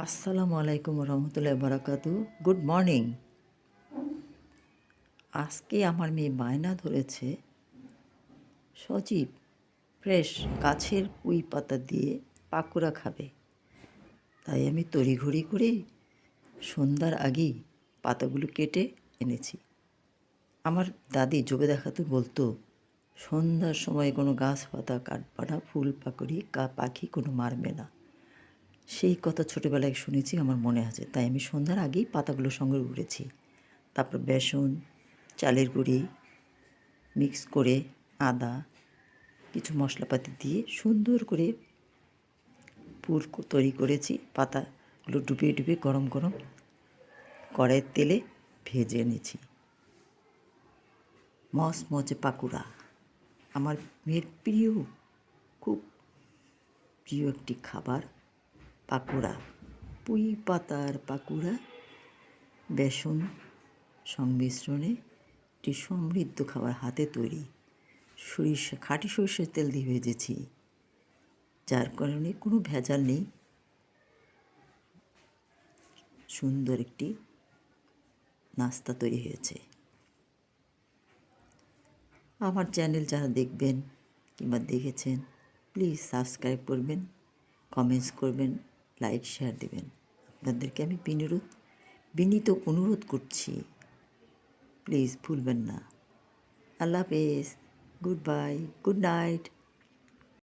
আসসালামু আলাইকুম রহমতুল্লাহ বারাকাতু। Good morning. আজকে আমার মেয়ে বায়না ধরেছে সজীব ফ্রেশ গাছের পুঁই পাতা দিয়ে পাকোড়া খাবে। তাই আমি তড়িঘড়ি করে সন্ধ্যার আগেই পাতাগুলো কেটে এনেছি। আমার দাদি জবে দেখাতে বলতো, সন্ধ্যার সময় কোনো গাছ পাতা কাটবা না, ফুল পাকড়ি পাখি কোনো মারবে না। সেই কথা ছোটোবেলায় শুনেছি, আমার মনে আছে। তাই আমি সন্ধ্যার আগেই পাতাগুলো সংগ্রহ করেছি। তারপর বেসন, চালের গুঁড়ি মিক্স করে আদা, কিছু মশলাপাতি দিয়ে সুন্দর করে পুর তৈরি করেছি। পাতাগুলো ডুবিয়ে ডুবিয়ে গরম গরম কড়াইয়ের তেলে ভেজে এনেছি। মচমচে পাকুড়া আমার মেয়ের প্রিয়, খুব প্রিয় একটি খাবার পাকুড়া। পুঁই পাতার পাকুড়া বেসন সংমিশ্রণে একটি সমৃদ্ধ খাবার, হাতে তৈরি। খাঁটি সরিষার তেল দিয়ে ভেজেছি, যার কারণে কোনো ভেজাল নেই। সুন্দর একটি নাস্তা তৈরি হয়েছে। আমার চ্যানেল যারা দেখবেন কিংবা দেখেছেন, প্লিজ সাবস্ক্রাইব করবেন, কমেন্টস করবেন, লাইক শেয়ার দেবেন। আপনাদেরকে আমি বিনীত অনুরোধ করছি, প্লিজ ভুলবেন না। আল্লাহ হাফেজ, গুড বাই, গুড নাইট।